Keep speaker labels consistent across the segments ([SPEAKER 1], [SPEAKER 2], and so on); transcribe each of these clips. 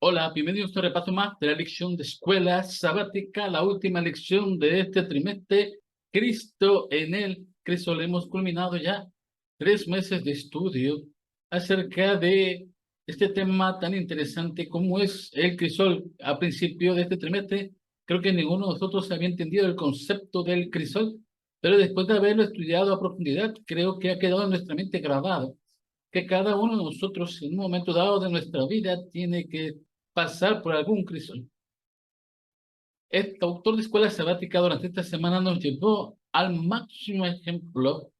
[SPEAKER 1] Hola, bienvenidos a este repaso más de la lección de escuela sabática, la última lección de este trimestre. Cristo en el Cristo. Hemos culminado ya 3 meses de estudio acerca de este tema tan interesante como es el crisol. A principio de este trimestre, creo que ninguno de nosotros había entendido el concepto del crisol, pero después de haberlo estudiado a profundidad, creo que ha quedado en nuestra mente grabado que cada uno de nosotros en un momento dado de nuestra vida tiene que pasar por algún crisol. Este autor de escuela sabática durante esta semana nos llevó al máximo ejemplo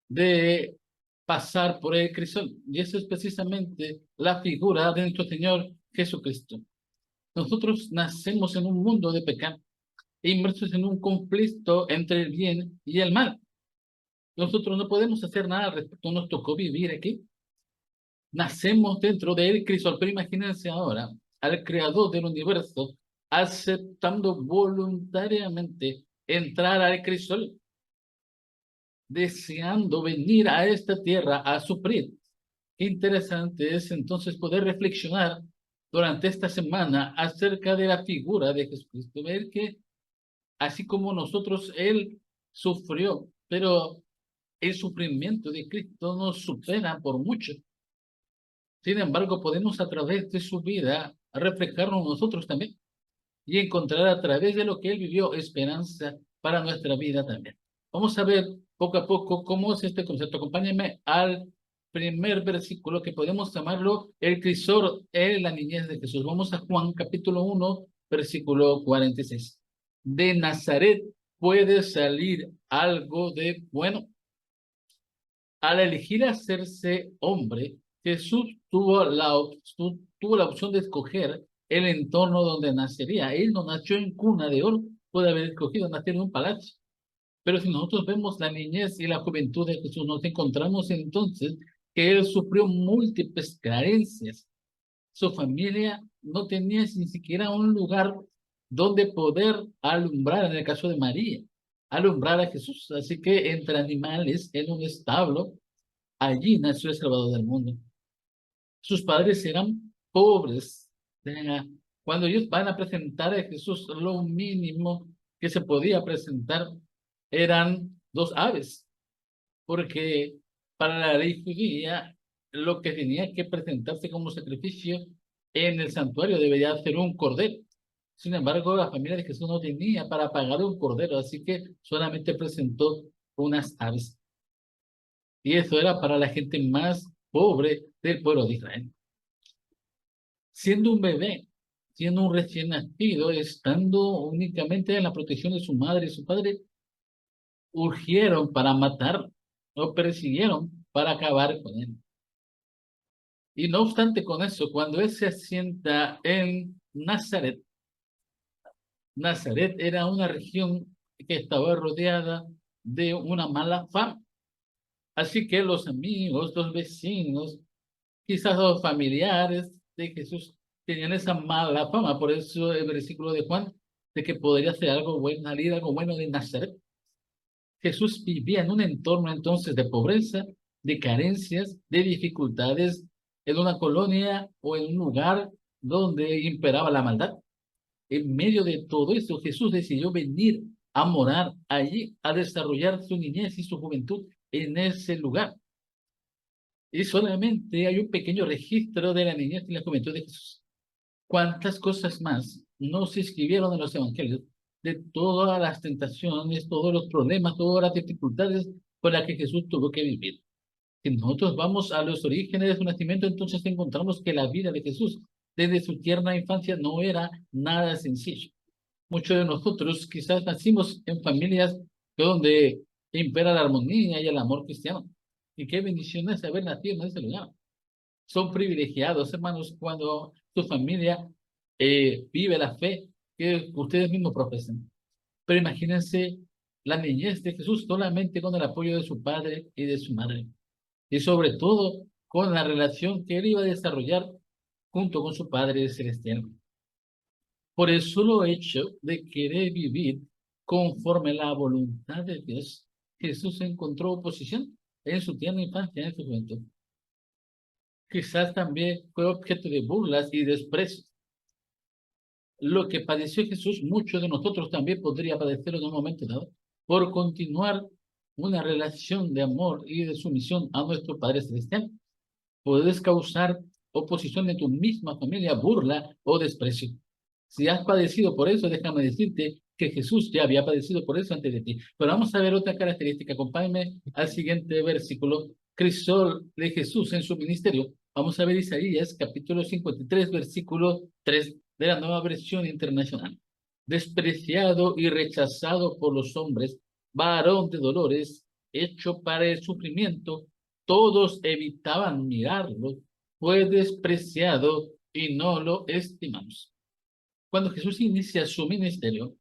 [SPEAKER 1] de pasar por el crisol. Y eso es precisamente la figura de nuestro Señor Jesucristo. Nosotros nacemos en un mundo de pecado, inmersos en un conflicto entre el bien y el mal. Nosotros no podemos hacer nada al respecto, nos tocó vivir aquí. Nacemos dentro del crisol, pero imagínense ahora al creador del universo aceptando voluntariamente entrar al crisol, deseando venir a esta tierra a sufrir. Qué interesante es entonces poder reflexionar durante esta semana acerca de la figura de Jesucristo, ver que así como nosotros, Él sufrió, pero el sufrimiento de Cristo nos supera por mucho. Sin embargo, podemos a través de su vida reflejarnos nosotros también y encontrar a través de lo que él vivió esperanza para nuestra vida también. Vamos a ver poco a poco cómo es este concepto. Acompáñenme al primer versículo que podemos llamarlo el crisol en la niñez de Jesús. Vamos a Juan capítulo 1, versículo 46. De Nazaret puede salir algo de bueno. Al elegir hacerse hombre, Jesús tuvo la opción de escoger el entorno donde nacería. Él no nació en cuna de oro, puede haber escogido nacer en un palacio. Pero si nosotros vemos la niñez y la juventud de Jesús, nos encontramos entonces que él sufrió múltiples carencias. Su familia no tenía ni siquiera un lugar donde poder alumbrar, en el caso de María, alumbrar a Jesús. Así que entre animales, en un establo, allí nació el Salvador del mundo. Sus padres eran pobres. Cuando ellos van a presentar a Jesús, lo mínimo que se podía presentar eran 2 aves, porque para la ley judía lo que tenía que presentarse como sacrificio en el santuario debería ser un cordero. Sin embargo, la familia de Jesús no tenía para pagar un cordero, así que solamente presentó unas aves. Y eso era para la gente más pobre del pueblo de Israel. Siendo un bebé, siendo un recién nacido, estando únicamente en la protección de su madre y su padre, urgieron para matar, o persiguieron para acabar con él. Y no obstante con eso, cuando él se asienta en Nazaret, Nazaret era una región que estaba rodeada de una mala fama. Así que los amigos, los vecinos, quizás los familiares de Jesús tenían esa mala fama. Por eso el versículo de Juan, de que podría ser algo bueno, salir algo bueno de Nazaret. Jesús vivía en un entorno entonces de pobreza, de carencias, de dificultades, en una colonia o en un lugar donde imperaba la maldad. En medio de todo esto, Jesús decidió venir a morar allí, a desarrollar su niñez y su juventud en ese lugar. Y solamente hay un pequeño registro de la niñez y la juventud de Jesús. ¿Cuántas cosas más no se escribieron en los evangelios de todas las tentaciones, todos los problemas, todas las dificultades con las que Jesús tuvo que vivir? Si nosotros vamos a los orígenes de su nacimiento, entonces encontramos que la vida de Jesús desde su tierna infancia no era nada sencillo. Muchos de nosotros quizás nacimos en familias donde impera la armonía y el amor cristiano. Y qué bendición es haber nacido en ese lugar. Son privilegiados, hermanos, cuando su familia vive la fe que ustedes mismos profesan. Pero imagínense la niñez de Jesús solamente con el apoyo de su padre y de su madre. Y sobre todo con la relación que él iba a desarrollar junto con su Padre Celestial. Por el solo hecho de querer vivir conforme la voluntad de Dios, Jesús encontró oposición en su tierna infancia, en su juventud. Quizás también fue objeto de burlas y desprecio. lo que padeció Jesús, muchos de nosotros también podría padecerlo en un momento dado, por continuar una relación de amor y de sumisión a nuestro Padre Celestial. Puedes causar oposición en tu misma familia, burla o desprecio. Si has padecido por eso, déjame decirte que Jesús ya había padecido por eso antes de ti. Pero vamos a ver otra característica. Acompáñame al siguiente versículo. Crisol de Jesús en su ministerio. Vamos a ver Isaías capítulo 53, versículo 3 de la Nueva Versión Internacional. Despreciado y rechazado por los hombres, varón de dolores, hecho para el sufrimiento, todos evitaban mirarlo, fue despreciado y no lo estimamos. Cuando Jesús inicia su ministerio,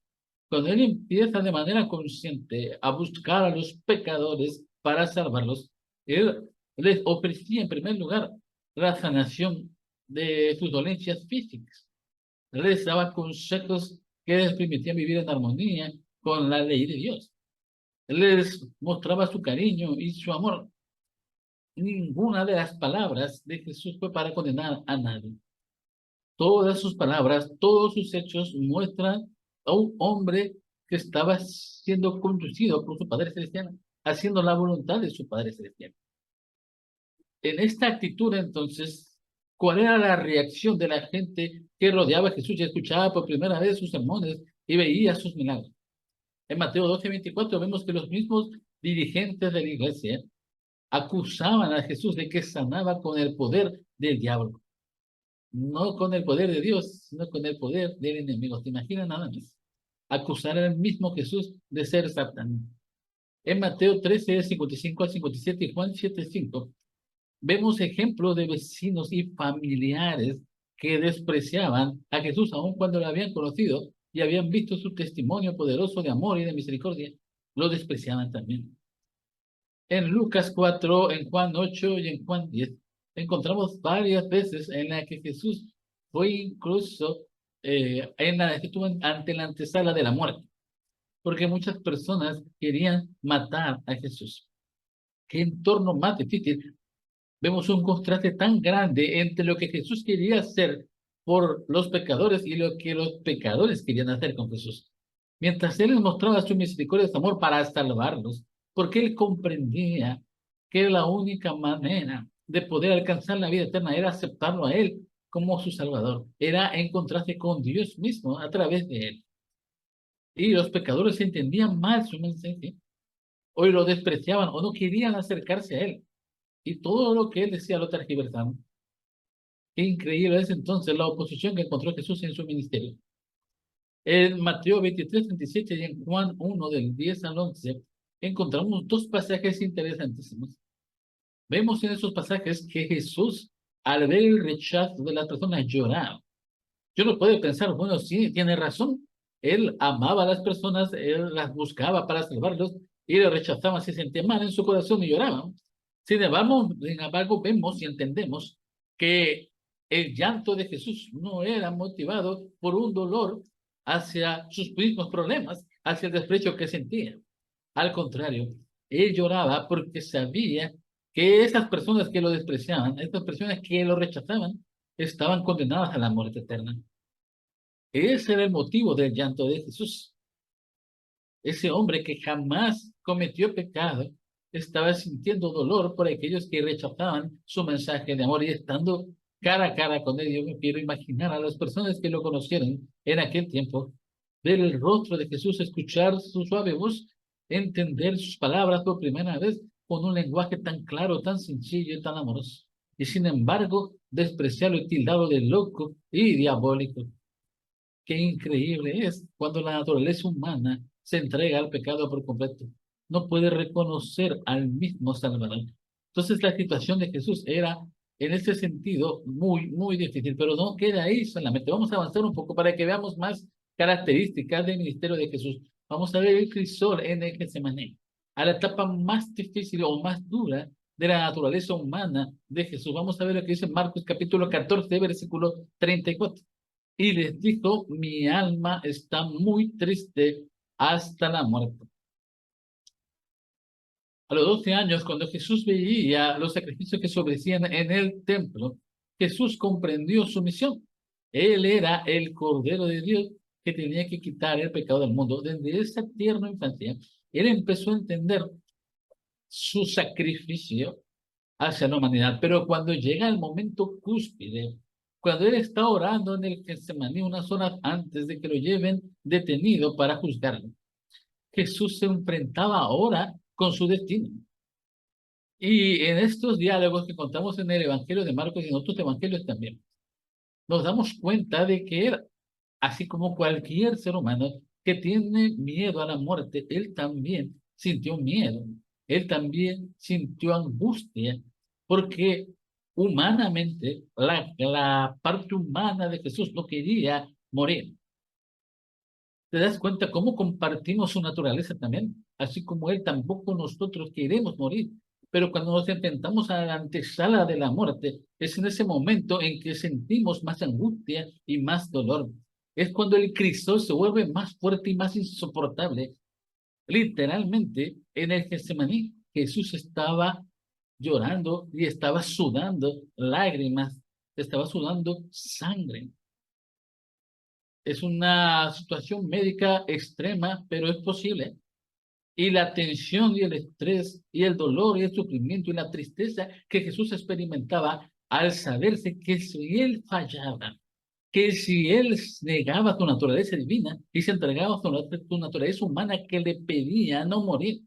[SPEAKER 1] cuando él empieza de manera consciente a buscar a los pecadores para salvarlos, él les ofrecía en primer lugar la sanación de sus dolencias físicas. Les daba consejos que les permitían vivir en armonía con la ley de Dios. Les mostraba su cariño y su amor. Ninguna de las palabras de Jesús fue para condenar a nadie. Todas sus palabras, todos sus hechos muestran a un hombre que estaba siendo conducido por su Padre Celestial, haciendo la voluntad de su Padre Celestial. En esta actitud, entonces, ¿cuál era la reacción de la gente que rodeaba a Jesús y escuchaba por primera vez sus sermones y veía sus milagros? En Mateo 12:24 vemos que los mismos dirigentes de la iglesia acusaban a Jesús de que sanaba con el poder del diablo. No con el poder de Dios, sino con el poder del enemigo. ¿Te imaginas nada más? Acusar al mismo Jesús de ser Satán. En Mateo 13, 55 al 57 y Juan 7, 5, vemos ejemplos de vecinos y familiares que despreciaban a Jesús aun cuando lo habían conocido y habían visto su testimonio poderoso de amor y de misericordia. Lo despreciaban también. En Lucas 4, en Juan 8 y en Juan 10, encontramos varias veces en las que Jesús fue incluso estuvo ante la antesala de la muerte, porque muchas personas querían matar a Jesús. ¿Qué entorno más difícil? Vemos un contraste tan grande entre lo que Jesús quería hacer por los pecadores y lo que los pecadores querían hacer con Jesús. Mientras Él les mostraba su misericordia y su amor para salvarlos, porque Él comprendía que la única manera de poder alcanzar la vida eterna era aceptarlo a Él como su Salvador, era encontrarse con Dios mismo a través de Él. Y los pecadores entendían mal su mensaje, o lo despreciaban, o no querían acercarse a Él. Y todo lo que Él decía lo tergiversaban. Qué increíble es entonces la oposición que encontró Jesús en su ministerio. En Mateo 23, 37 y en Juan 1, del 10 al 11, encontramos dos pasajes interesantísimos. Vemos en esos pasajes que Jesús, al ver el rechazo de las personas, lloraba. Yo no puedo pensar, bueno, sí, tiene razón. Él amaba a las personas, él las buscaba para salvarlos y lo rechazaban, se sentía mal en su corazón y lloraba. Sin embargo, vemos y entendemos que el llanto de Jesús no era motivado por un dolor hacia sus mismos problemas, hacia el desprecio que sentía. Al contrario, él lloraba porque sabía que esas personas que lo despreciaban, estas personas que lo rechazaban, estaban condenadas a la muerte eterna. Ese era el motivo del llanto de Jesús. Ese hombre que jamás cometió pecado estaba sintiendo dolor por aquellos que rechazaban su mensaje de amor y estando cara a cara con él. Yo me quiero imaginar a las personas que lo conocieron en aquel tiempo, ver el rostro de Jesús, escuchar su suave voz, entender sus palabras por primera vez con un lenguaje tan claro, tan sencillo y tan amoroso. Y sin embargo, despreciarlo y tildarlo de loco y diabólico. Qué increíble es cuando la naturaleza humana se entrega al pecado por completo. No puede reconocer al mismo Salvador. Entonces la situación de Jesús era en ese sentido muy, muy difícil, pero no queda ahí solamente. Vamos a avanzar un poco para que veamos más características del ministerio de Jesús. Vamos a ver el crisol en el que se maneja. A la etapa más difícil o más dura de la naturaleza humana de Jesús. Vamos a ver lo que dice Marcos capítulo 14, versículo 34. Y les dijo, mi alma está muy triste hasta la muerte. A los 12 años, cuando Jesús veía los sacrificios que se ofrecían en el templo, Jesús comprendió su misión. Él era el Cordero de Dios que tenía que quitar el pecado del mundo. Desde esa tierna infancia, él empezó a entender su sacrificio hacia la humanidad. Pero cuando llega el momento cúspide, cuando él está orando en el Getsemaní unas horas antes de que lo lleven detenido para juzgarlo, Jesús se enfrentaba ahora con su destino. Y en estos diálogos que contamos en el Evangelio de Marcos y en otros evangelios también, nos damos cuenta de que él, así como cualquier ser humano que tiene miedo a la muerte, él también sintió miedo, él también sintió angustia, porque humanamente la parte humana de Jesús no quería morir. ¿Te das cuenta cómo compartimos su naturaleza también? Así como él, tampoco nosotros queremos morir. Pero cuando nos enfrentamos a la antesala de la muerte, es en ese momento en que sentimos más angustia y más dolor. Es cuando el Cristo se vuelve más fuerte y más insoportable. Literalmente, en el Getsemaní, Jesús estaba llorando y estaba sudando lágrimas, estaba sudando sangre. Es una situación médica extrema, pero es posible. Y la tensión y el estrés y el dolor y el sufrimiento y la tristeza que Jesús experimentaba al saberse que si él fallaba, que si él negaba su naturaleza divina y se entregaba a su naturaleza humana que le pedía no morir,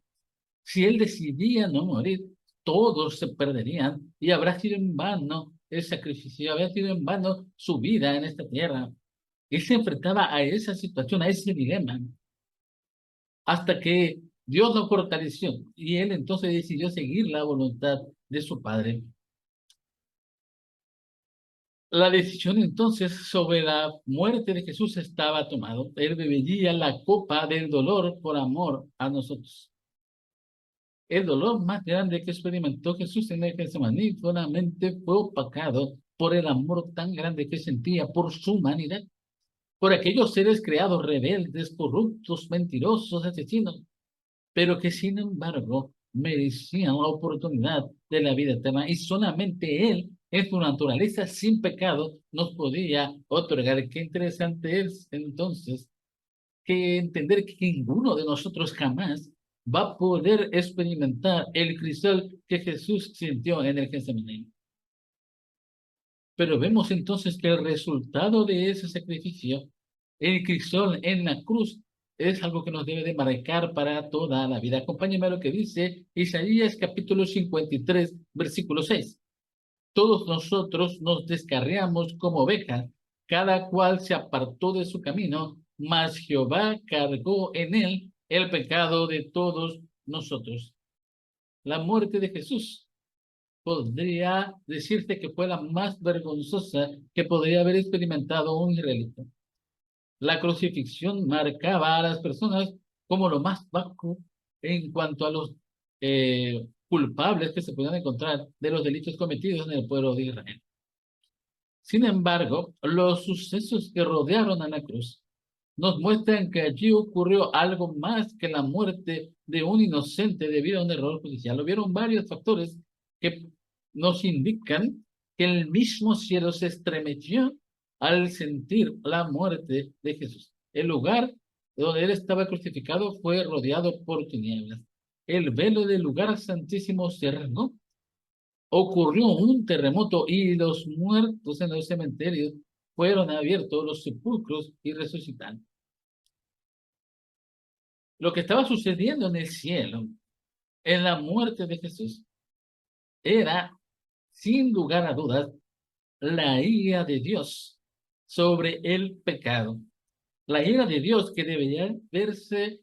[SPEAKER 1] si él decidía no morir, todos se perderían y habrá sido en vano el sacrificio, habrá sido en vano su vida en esta tierra. Él se enfrentaba a esa situación, a ese dilema, hasta que Dios lo fortaleció y él entonces decidió seguir la voluntad de su padre. La decisión entonces sobre la muerte de Jesús estaba tomado. Él bebería la copa del dolor por amor a nosotros. El dolor más grande que experimentó Jesús en el Getsemaní solamente fue opacado por el amor tan grande que sentía por su humanidad, por aquellos seres creados rebeldes, corruptos, mentirosos, asesinos, pero que sin embargo merecían la oportunidad de la vida eterna y solamente Él, en su naturaleza sin pecado, nos podía otorgar. Qué interesante es entonces que entender que ninguno de nosotros jamás va a poder experimentar el cristal que Jesús sintió en el Getsemaní. Pero vemos entonces que el resultado de ese sacrificio, el crisol en la cruz, es algo que nos debe de marcar para toda la vida. Acompáñenme a lo que dice Isaías capítulo 53, versículo 6. Todos nosotros nos descarriamos como ovejas, cada cual se apartó de su camino, mas Jehová cargó en él el pecado de todos nosotros. La muerte de Jesús podría decirte que fue la más vergonzosa que podría haber experimentado un israelita. La crucifixión marcaba a las personas como lo más bajo en cuanto a los culpables que se podían encontrar de los delitos cometidos en el pueblo de Israel. Sin embargo, los sucesos que rodearon a la cruz nos muestran que allí ocurrió algo más que la muerte de un inocente debido a un error judicial. Hubieron varios factores que nos indican que el mismo cielo se estremeció al sentir la muerte de Jesús. El lugar donde él estaba crucificado fue rodeado por tinieblas. El velo del lugar santísimo se rasgó. Ocurrió un terremoto y los muertos en los cementerios fueron abiertos, los sepulcros y resucitaron. Lo que estaba sucediendo en el cielo, en la muerte de Jesús, era, sin lugar a dudas, la ira de Dios sobre el pecado. La ira de Dios que debería verse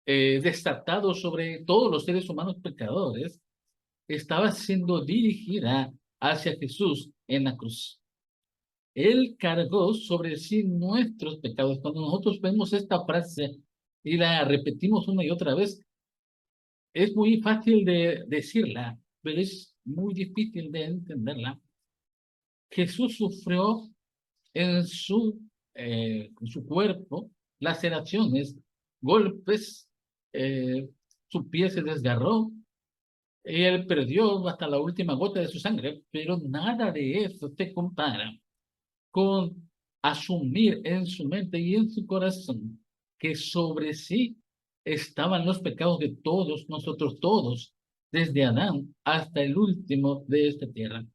[SPEAKER 1] desatado sobre todos los seres humanos pecadores, estaba siendo dirigida hacia Jesús en la cruz. Él cargó sobre sí nuestros pecados. Cuando nosotros vemos esta frase y la repetimos una y otra vez, es muy fácil de decirla, pero es muy difícil de entenderla. Jesús sufrió en su cuerpo laceraciones, golpes, su piel se desgarró, y él perdió hasta la última gota de su sangre, pero nada de eso se compara con asumir en su mente y en su corazón que sobre sí estaban los pecados de todos nosotros, todos, desde Adán hasta el último de esta tierra.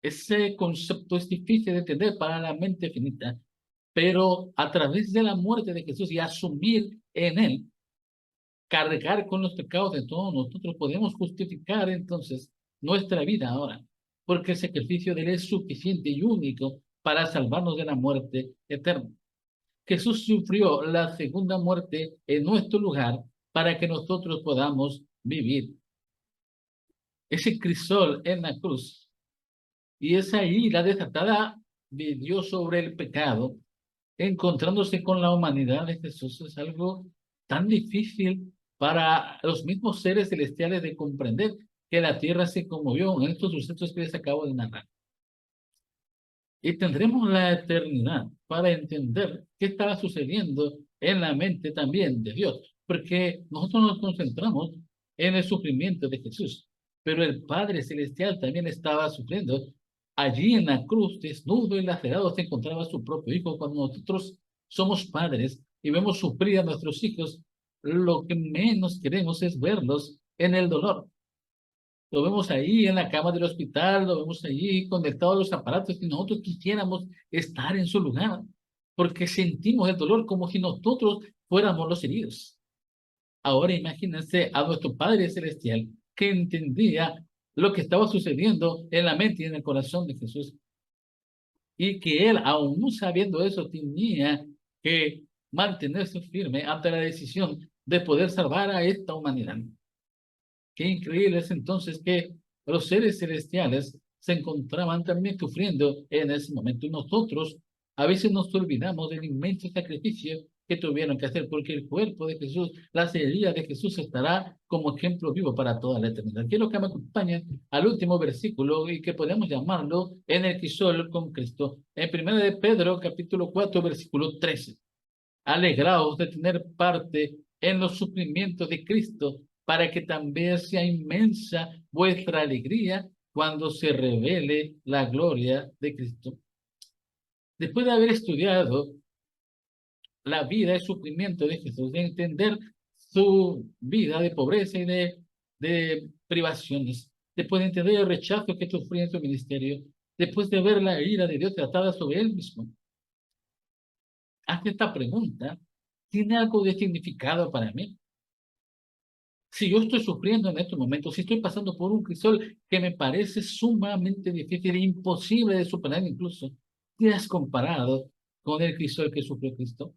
[SPEAKER 1] Ese concepto es difícil de entender para la mente finita, pero a través de la muerte de Jesús y asumir en él, cargar con los pecados de todos nosotros, podemos justificar entonces nuestra vida ahora, porque el sacrificio de él es suficiente y único para salvarnos de la muerte eterna. Jesús sufrió la segunda muerte en nuestro lugar para que nosotros podamos vivir. Ese crisol en la cruz y esa ira desatada de Dios sobre el pecado, encontrándose con la humanidad de Jesús, es algo tan difícil para los mismos seres celestiales de comprender, que la tierra se conmovió en estos sucesos que les acabo de narrar. Y tendremos la eternidad para entender qué estaba sucediendo en la mente también de Dios, porque nosotros nos concentramos en el sufrimiento de Jesús, pero el Padre Celestial también estaba sufriendo. Allí en la cruz, desnudo y lacerado, se encontraba su propio Hijo. Cuando nosotros somos padres y vemos sufrir a nuestros hijos, lo que menos queremos es verlos en el dolor. Lo vemos ahí en la cama del hospital, lo vemos ahí conectado a los aparatos, y nosotros quisiéramos estar en su lugar, porque sentimos el dolor como si nosotros fuéramos los heridos. Ahora imagínense a nuestro Padre Celestial, que entendía lo que estaba sucediendo en la mente y en el corazón de Jesús, y que él, aún sabiendo eso, tenía que mantenerse firme ante la decisión de poder salvar a esta humanidad. Qué increíble es entonces que los seres celestiales se encontraban también sufriendo en ese momento. Y nosotros a veces nos olvidamos del inmenso sacrificio que tuvieron que hacer, porque el cuerpo de Jesús, la heridas de Jesús, estará como ejemplo vivo para toda la eternidad. Quiero que me acompañen al último versículo, y que podemos llamarlo en el crisol con Cristo. En 1 de Pedro, capítulo 4, versículo 13. Alegraos de tener parte en los sufrimientos de Cristo, para que también sea inmensa vuestra alegría cuando se revele la gloria de Cristo. Después de haber estudiado la vida y sufrimiento de Jesús, de entender su vida de pobreza y de privaciones, después de entender el rechazo que sufrió en su ministerio, después de ver la ira de Dios tratada sobre él mismo, hace esta pregunta: ¿tiene algo de significado para mí? Si yo estoy sufriendo en estos momentos, si estoy pasando por un crisol que me parece sumamente difícil e imposible de superar incluso, ¿te has comparado con el crisol que sufrió Cristo?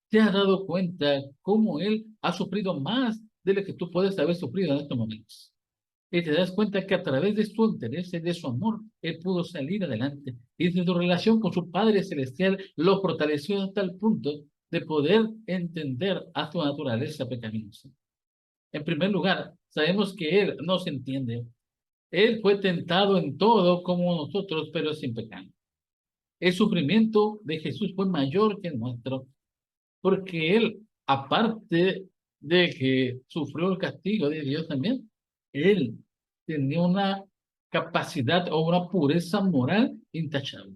[SPEAKER 1] ¿Te has dado cuenta cómo Él ha sufrido más de lo que tú puedes haber sufrido en estos momentos? Y te das cuenta que a través de su interés y de su amor, Él pudo salir adelante. Y de su relación con su Padre Celestial lo fortaleció hasta el punto de poder entender a su naturaleza pecaminosa. En primer lugar, sabemos que Él nos entiende. Él fue tentado en todo como nosotros, pero sin pecado. El sufrimiento de Jesús fue mayor que el nuestro, porque Él, aparte de que sufrió el castigo de Dios también, Él tenía una capacidad o una pureza moral intachable.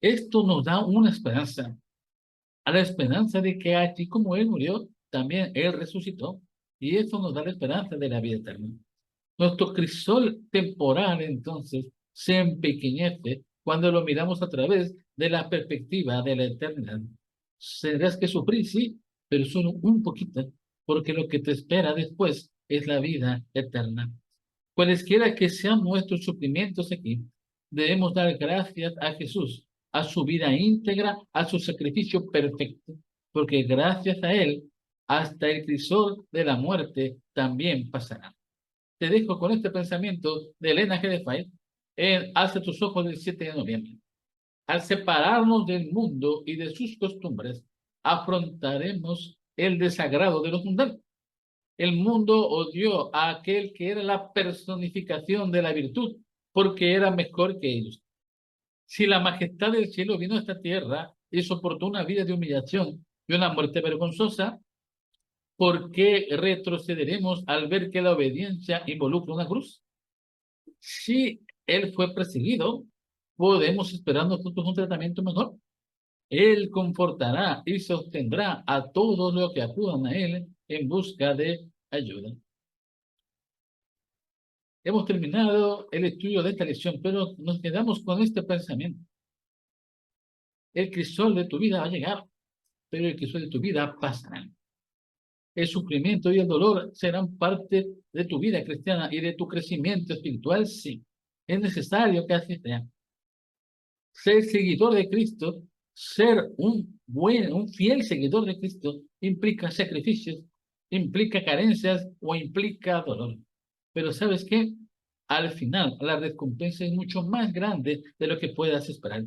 [SPEAKER 1] Esto nos da una esperanza, a la esperanza de que así como Él murió, también Él resucitó, y eso nos da la esperanza de la vida eterna. Nuestro crisol temporal, entonces, se empequeñece cuando lo miramos a través de la perspectiva de la eternidad. Tendrás que sufrir, sí, pero solo un poquito, porque lo que te espera después es la vida eterna. Cualesquiera que sean nuestros sufrimientos aquí, debemos dar gracias a Jesús, a su vida íntegra, a su sacrificio perfecto, porque gracias a Él, hasta el crisol de la muerte también pasará. Te dejo con este pensamiento de Elena G. de Fay en Alza tus ojos del 7 de noviembre. Al separarnos del mundo y de sus costumbres, afrontaremos el desagrado de los mundanos. El mundo odió a aquel que era la personificación de la virtud, porque era mejor que ellos. Si la majestad del cielo vino a esta tierra y soportó una vida de humillación y una muerte vergonzosa, ¿por qué retrocederemos al ver que la obediencia involucra una cruz? Si él fue perseguido, podemos esperar nosotros un tratamiento mejor. Él confortará y sostendrá a todos los que acudan a Él en busca de ayuda. Hemos terminado el estudio de esta lección, pero nos quedamos con este pensamiento. El crisol de tu vida va a llegar, pero el crisol de tu vida pasará. El sufrimiento y el dolor serán parte de tu vida cristiana y de tu crecimiento espiritual, sí. Es necesario que así sea. Ser seguidor de Cristo, ser un fiel seguidor de Cristo, implica sacrificios, implica carencias o implica dolor. Pero ¿sabes qué? Al final, la recompensa es mucho más grande de lo que puedas esperar.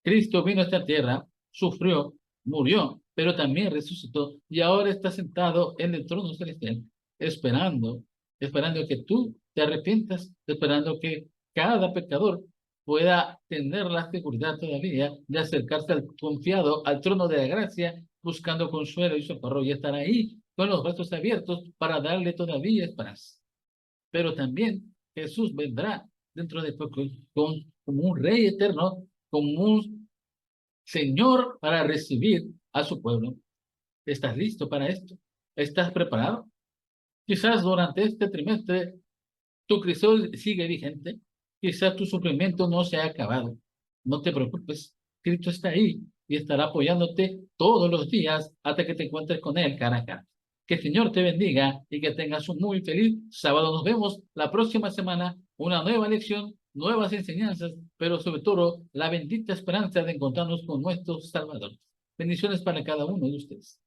[SPEAKER 1] Cristo vino a esta tierra, sufrió, murió, pero también resucitó y ahora está sentado en el trono celestial, esperando que tú te arrepientas, esperando que cada pecador pueda tener la seguridad todavía de acercarse confiado al trono de la gracia, buscando consuelo y socorro y estar ahí con los brazos abiertos para darle todavía esperanza. Pero también Jesús vendrá dentro de poco como un rey eterno, como un Señor para recibir a su pueblo. ¿Estás listo para esto? ¿Estás preparado? Quizás durante este trimestre tu crisol sigue vigente. Quizás tu sufrimiento no se ha acabado. No te preocupes. Cristo está ahí y estará apoyándote todos los días hasta que te encuentres con Él cara a cara. Que el Señor te bendiga y que tengas un muy feliz sábado. Nos vemos la próxima semana. Una nueva lección, nuevas enseñanzas, pero sobre todo la bendita esperanza de encontrarnos con nuestro Salvador. Bendiciones para cada uno de ustedes.